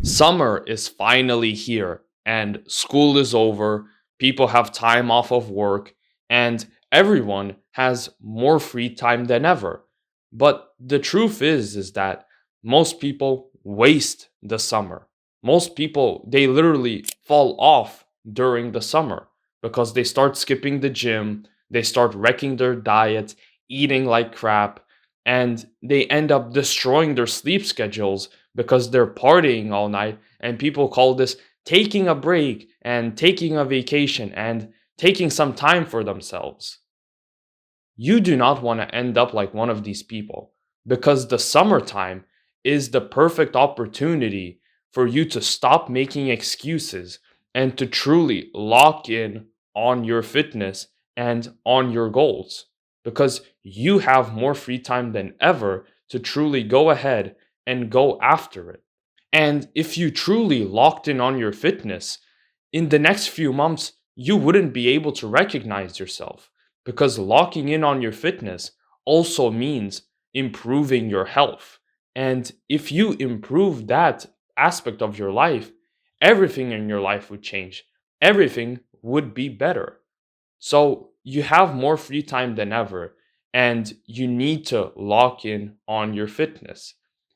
Summer is finally here, and school is over. People have time off of work, and everyone has more free time than ever. But the truth is that most people waste the summer. Most people, they literally fall off during the summer because they start skipping the gym, they start wrecking their diet, eating like crap, and they end up destroying their sleep schedules because they're partying all night. And people call this taking a break and taking a vacation and taking some time for themselves. You do not want to end up like one of these people because the summertime is the perfect opportunity for you to stop making excuses and to truly lock in on your fitness and on your goals because you have more free time than ever to truly go ahead and go after it. And if you truly locked in on your fitness, in the next few months, you wouldn't be able to recognize yourself because locking in on your fitness also means improving your health. And if you improve that aspect of your life, everything in your life would change. Everything would be better. So you have more free time than ever, and you need to lock in on your fitness.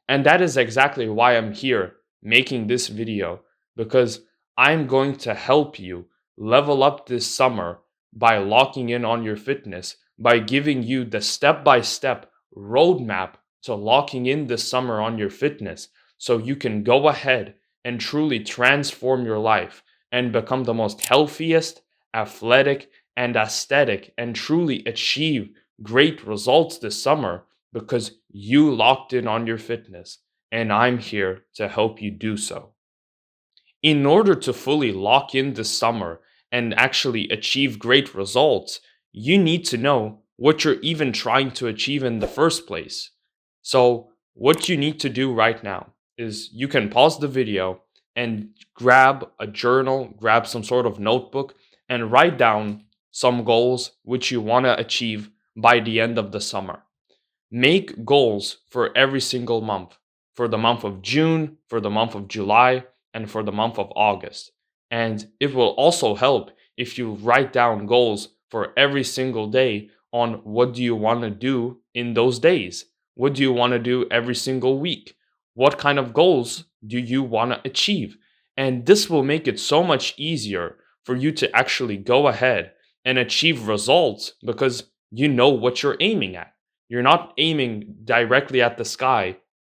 And that is exactly why I'm here making this video, because I'm going to help you level up this summer by locking in on your fitness, by giving you the step by step roadmap to locking in this summer on your fitness so you can go ahead and truly transform your life and become the most healthiest, athletic, and aesthetic and truly achieve great results this summer because you locked in on your fitness, and I'm here to help you do so. In order to fully lock in this summer and actually achieve great results, you need to know what you're even trying to achieve in the first place. So, what you need to do right now is you can pause the video and grab a journal, grab some sort of notebook, and write down some goals which you want to achieve by the end of the summer. Make goals for every single month, for the month of June, for the month of July, and for the month of August. And it will also help if you write down goals for every single day on what do you want to do in those days? What do you want to do every single week? What kind of goals do you want to achieve? And this will make it so much easier for you to actually go ahead and achieve results because you know what you're aiming at. You're not aiming directly at the sky,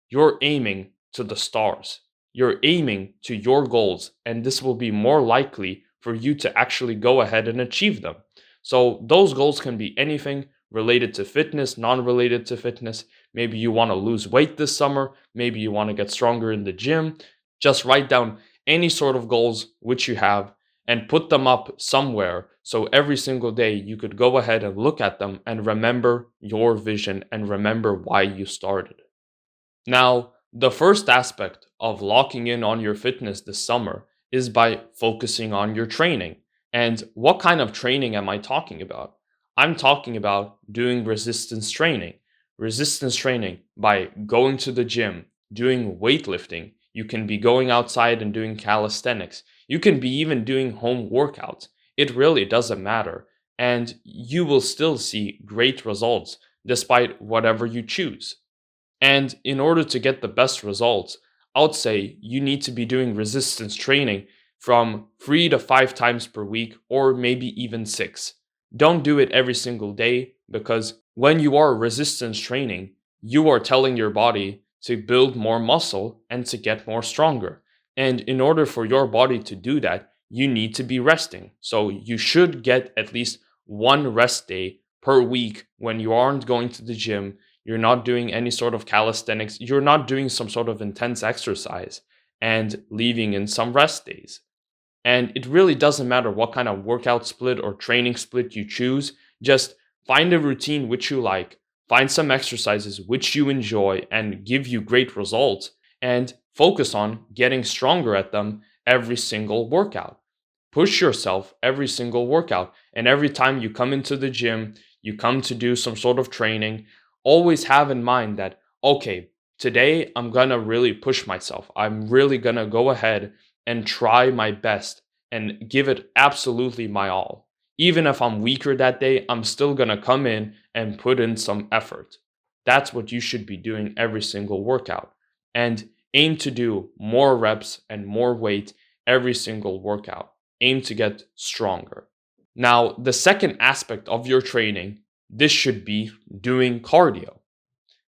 you're aiming to the stars. You're aiming to your goals, and this will be more likely for you to actually go ahead and achieve them. So, those goals can be anything related to fitness, non related to fitness. Maybe you want to lose weight this summer, maybe you want to get stronger in the gym. Just write down any sort of goals which you have and put them up somewhere so every single day you could go ahead and look at them and remember your vision and remember why you started. Now, the first aspect of locking in on your fitness this summer is by focusing on your training. And what kind of training am I talking about? I'm talking about doing resistance training. Resistance training by going to the gym, doing weightlifting. You can be going outside and doing calisthenics. You can be even doing home workouts. It really doesn't matter. And you will still see great results despite whatever you choose. And in order to get the best results, I would say you need to be doing resistance training from 3 to 5 times per week, or maybe even six. Don't do it every single day because when you are resistance training, you are telling your body to build more muscle and to get more stronger. And in order for your body to do that, you need to be resting. So you should get at least one rest day per week when you aren't going to the gym, you're not doing any sort of calisthenics, you're not doing some sort of intense exercise, and leaving in some rest days. And it really doesn't matter what kind of workout split or training split you choose, just find a routine which you like, find some exercises which you enjoy and give you great results, and focus on getting stronger at them every single workout. Push yourself every single workout, and every time you come into the gym, you come to do some sort of training, always have in mind that, okay, today I'm gonna really push myself. I'm really gonna go ahead and try my best and give it absolutely my all. Even if I'm weaker that day, I'm still gonna come in and put in some effort. That's what you should be doing every single workout. And aim to do more reps and more weight every single workout. Aim to get stronger. Now, the second aspect of your training, this should be doing cardio.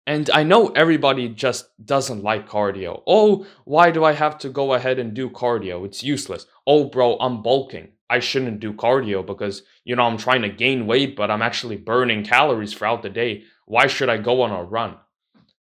And I know everybody just doesn't like cardio. Oh, why do I have to go ahead and do cardio? It's useless. Oh, bro, I'm bulking. I shouldn't do cardio because, I'm trying to gain weight, but I'm actually burning calories throughout the day. Why should I go on a run?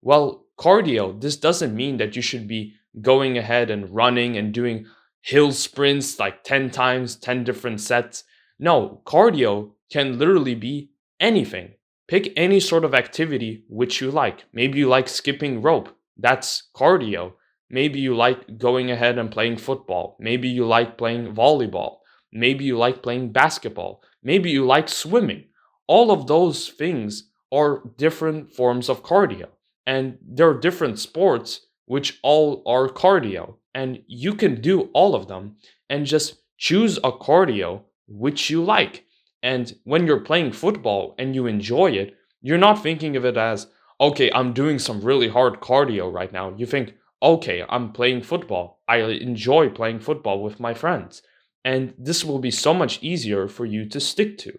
Well, cardio, this doesn't mean that you should be going ahead and running and doing hill sprints like 10 times, 10 different sets. No, cardio can literally be anything. Pick any sort of activity which you like. Maybe you like skipping rope. That's cardio. Maybe you like going ahead and playing football. Maybe you like playing volleyball. Maybe you like playing basketball. Maybe you like swimming. All of those things are different forms of cardio. And there are different sports which all are cardio. And you can do all of them and just choose a cardio which you like. And when you're playing football and you enjoy it, you're not thinking of it as, okay, I'm doing some really hard cardio right now. You think, okay, I'm playing football. I enjoy playing football with my friends. And this will be so much easier for you to stick to.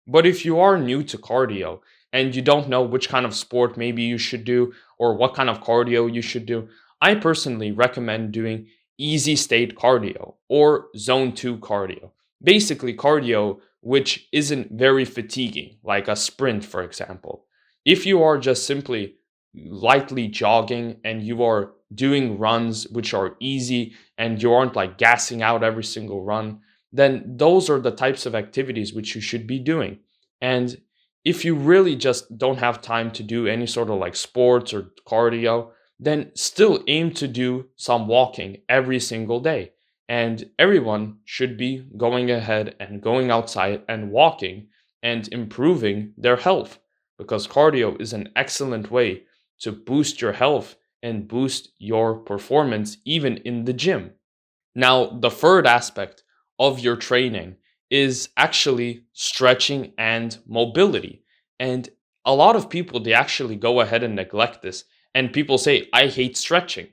But if you are new to cardio and you don't know which kind of sport maybe you should do or what kind of cardio you should do, I personally recommend doing easy state cardio or zone 2 cardio. Basically, cardio which isn't very fatiguing, like a sprint, for example. If you are just simply lightly jogging and you are doing runs which are easy and you aren't like gassing out every single run, then those are the types of activities which you should be doing. And if you really just don't have time to do any sort of like sports or cardio, then still aim to do some walking every single day. And everyone should be going ahead and going outside and walking and improving their health because cardio is an excellent way to boost your health and boost your performance even in the gym. Now, the third aspect of your training is actually stretching and mobility. And a lot of people, they actually go ahead and neglect this. And people say, I hate stretching.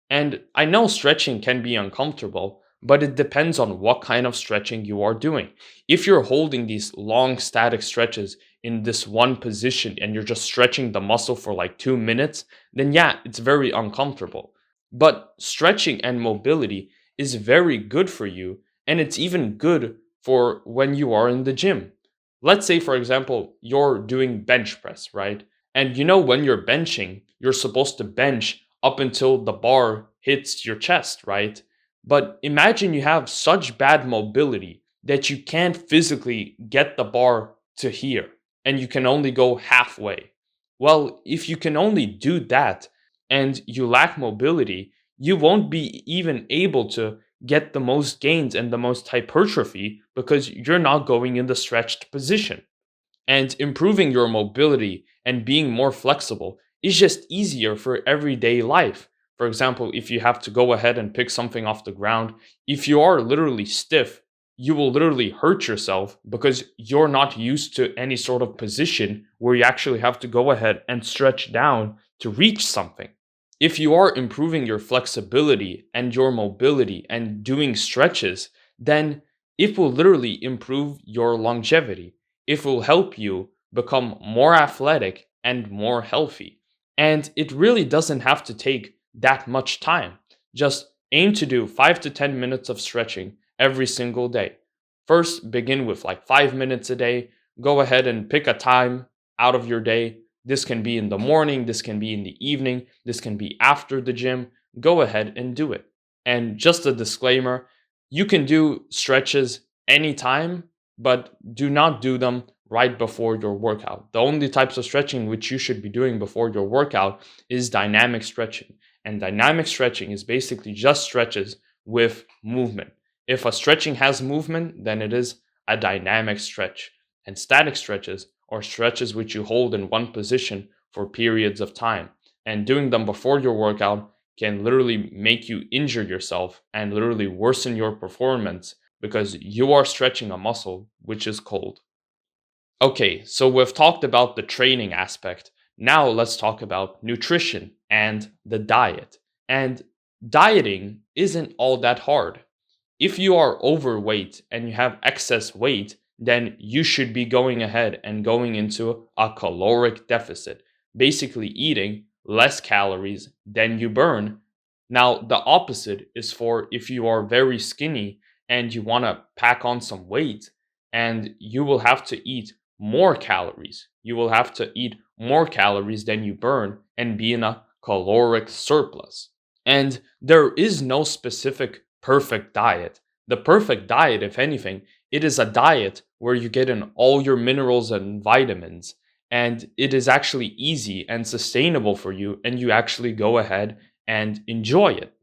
And I know stretching can be uncomfortable, but it depends on what kind of stretching you are doing. If you're holding these long static stretches in this one position and you're just stretching the muscle for like 2 minutes, then yeah, it's very uncomfortable. But stretching and mobility is very good for you, and it's even good for when you are in the gym. Let's say, for example, you're doing bench press, right? And when you're benching, you're supposed to bench up until the bar hits your chest, right? But imagine you have such bad mobility that you can't physically get the bar to here and you can only go halfway. Well, if you can only do that and you lack mobility, you won't be even able to get the most gains and the most hypertrophy because you're not going in the stretched position. And improving your mobility and being more flexible is just easier for everyday life. For example, if you have to go ahead and pick something off the ground, if you are literally stiff, you will literally hurt yourself because you're not used to any sort of position where you actually have to go ahead and stretch down to reach something. If you are improving your flexibility and your mobility and doing stretches, then it will literally improve your longevity. It will help you become more athletic and more healthy. And it really doesn't have to take that much time. Just aim to do 5 to 10 minutes of stretching every single day. First, begin with like 5 minutes a day. Go ahead and pick a time out of your day. This can be in the morning, this can be in the evening, this can be after the gym. Go ahead and do it. And just a disclaimer, you can do stretches anytime, but do not do them right before your workout. The only types of stretching which you should be doing before your workout is dynamic stretching. And dynamic stretching is basically just stretches with movement. If a stretching has movement, then it is a dynamic stretch. And static stretches are stretches which you hold in one position for periods of time. And doing them before your workout can literally make you injure yourself and literally worsen your performance because you are stretching a muscle which is cold. Okay, so we've talked about the training aspect. Now let's talk about nutrition and the diet. And dieting isn't all that hard. If you are overweight and you have excess weight, then you should be going ahead and going into a caloric deficit, basically eating less calories than you burn. Now, the opposite is for if you are very skinny and you want to pack on some weight, and you will have to eat more calories. You will have to eat more calories than you burn and be in a caloric surplus. And there is no specific perfect diet. The perfect diet, if anything, it is a diet where you get in all your minerals and vitamins, and it is actually easy and sustainable for you, and you actually go ahead and enjoy it.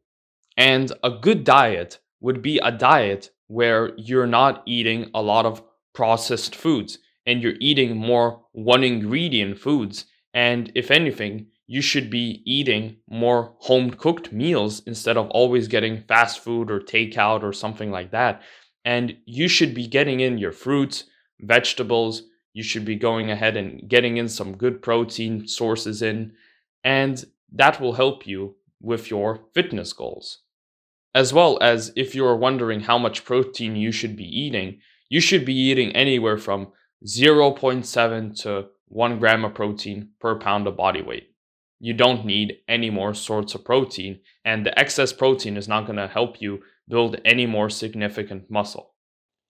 And a good diet would be a diet where you're not eating a lot of processed foods and you're eating more one ingredient foods. And if anything, you should be eating more home cooked meals instead of always getting fast food or takeout or something like that. And you should be getting in your fruits, vegetables. You should be going ahead and getting in some good protein sources in. And that will help you with your fitness goals. As well as if you are wondering how much protein you should be eating, you should be eating anywhere from zero point 0.7 to 1 gram of protein per pound of body weight. You don't need any more sorts of protein, and the excess protein is not going to help you build any more significant muscle.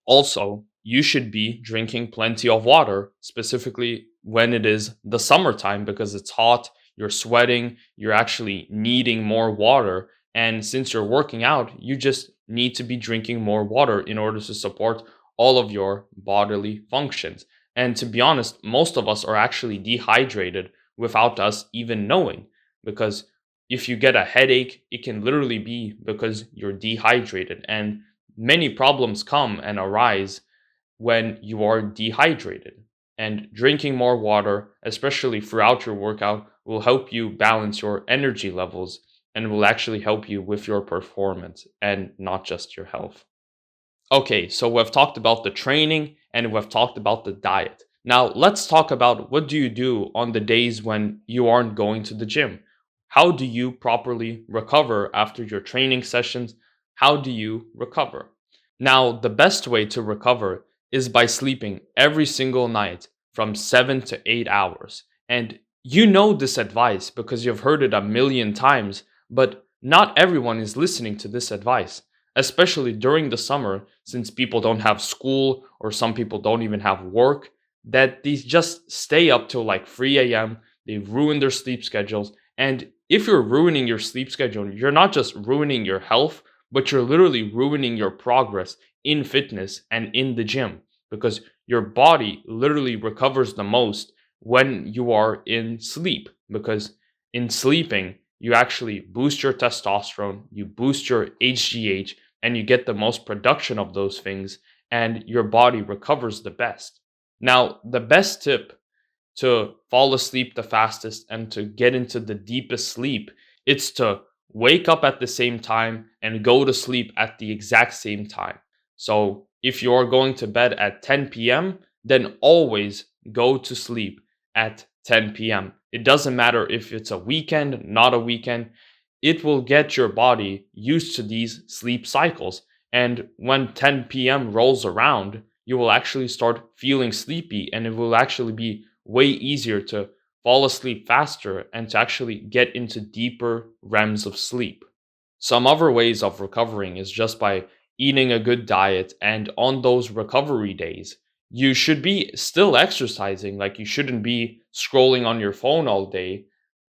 Also, you should be drinking plenty of water, specifically when it is the summertime because it's hot, you're sweating, you're actually needing more water. And since you're working out, you just need to be drinking more water in order to support all of your bodily functions. And to be honest, most of us are actually dehydrated without us even knowing because if you get a headache, it can literally be because you're dehydrated. And many problems come and arise when you are dehydrated. And drinking more water, especially throughout your workout, will help you balance your energy levels and will actually help you with your performance and not just your health. Okay, so we've talked about the training and we've talked about the diet. Now, let's talk about what do you do on the days when you aren't going to the gym? How do you properly recover after your training sessions? How do you recover? Now, the best way to recover is by sleeping every single night from 7 to 8 hours. And you know this advice because you've heard it a million times, but not everyone is listening to this advice, especially during the summer since people don't have school or some people don't even have work, that they just stay up till like 3 a.m. They ruin their sleep schedules. And if you're ruining your sleep schedule, you're not just ruining your health, but you're literally ruining your progress in fitness and in the gym because your body literally recovers the most when you are in sleep. Because in sleeping, you actually boost your testosterone, you boost your HGH, and you get the most production of those things, and your body recovers the best. Now, the best tip to fall asleep the fastest and to get into the deepest sleep, it's to wake up at the same time and go to sleep at the exact same time. So if you're going to bed at 10 p.m., then always go to sleep at 10 p.m. It doesn't matter if it's a weekend, not a weekend. It will get your body used to these sleep cycles. And when 10 p.m. rolls around, you will actually start feeling sleepy and it will actually be way easier to fall asleep faster and to actually get into deeper REMs of sleep. Some other ways of recovering is just by eating a good diet, and on those recovery days, you should be still exercising, like you shouldn't be scrolling on your phone all day.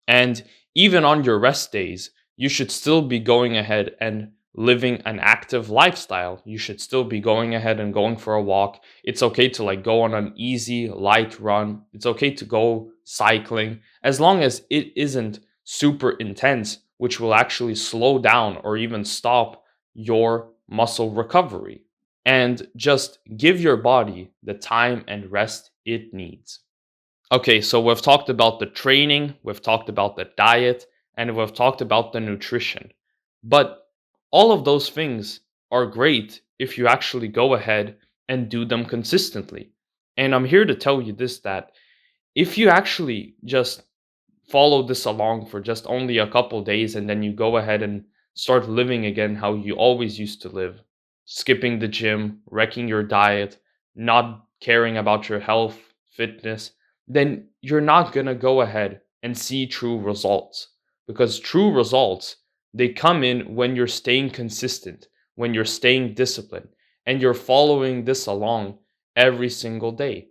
And even on your rest days, you should still be going ahead and living an active lifestyle. You should still be going ahead and going for a walk. It's okay to like go on an easy, light run. It's okay to go cycling as long as it isn't super intense, which will actually slow down or even stop your muscle recovery. And just give your body the time and rest it needs. Okay, so we've talked about the training, we've talked about the diet, and we've talked about the nutrition. But all of those things are great if you actually go ahead and do them consistently. And I'm here to tell you this, that if you actually just follow this along for just only a couple days and then you go ahead and start living again how you always used to live, skipping the gym, wrecking your diet, not caring about your health, fitness, then you're not going to go ahead and see true results. Because true results, they come in when you're staying consistent, when you're staying disciplined, and you're following this along every single day.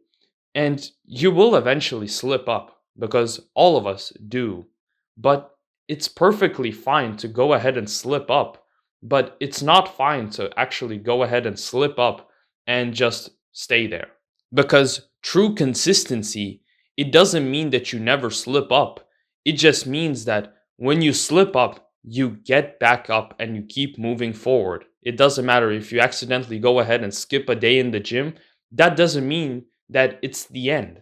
And you will eventually slip up because all of us do. But it's perfectly fine to go ahead and slip up. But it's not fine to actually go ahead and slip up and just stay there. Because true consistency, it doesn't mean that you never slip up. It just means that when you slip up, you get back up and you keep moving forward. It doesn't matter if you accidentally go ahead and skip a day in the gym. That doesn't mean that it's the end.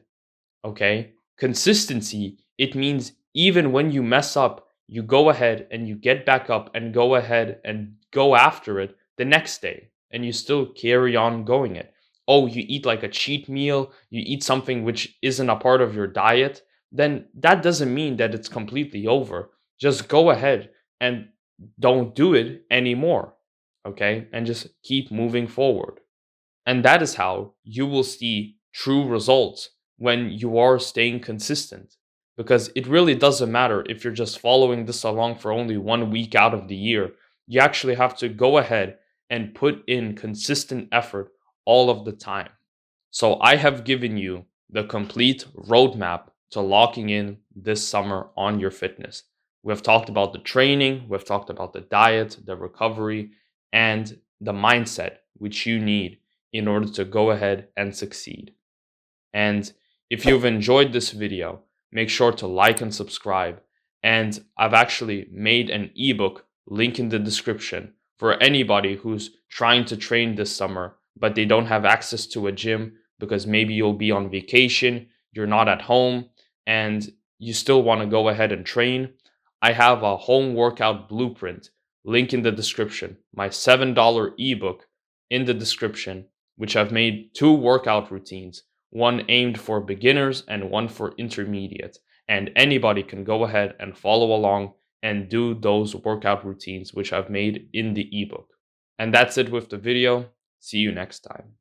Okay? Consistency, it means even when you mess up, you go ahead and you get back up and go ahead and go after it the next day. And you still carry on going it. Oh, you eat like a cheat meal, you eat something which isn't a part of your diet, then that doesn't mean that it's completely over. Just go ahead and don't do it anymore. Okay? And just keep moving forward. And that is how you will see true results when you are staying consistent. Because it really doesn't matter if you're just following this along for only 1 week out of the year. You actually have to go ahead and put in consistent effort all of the time. So I have given you the complete roadmap to locking in this summer on your fitness. We've talked about the training, we've talked about the diet, the recovery, and the mindset which you need in order to go ahead and succeed. And if you've enjoyed this video, make sure to like and subscribe. And I've actually made an ebook, link in the description, for anybody who's trying to train this summer, but they don't have access to a gym because maybe you'll be on vacation, you're not at home, and you still want to go ahead and train. I have a home workout blueprint, link in the description, my $7 ebook in the description, which I've made 2 workout routines, one aimed for beginners and one for intermediate. And anybody can go ahead and follow along and do those workout routines which I've made in the ebook. And that's it with the video. See you next time.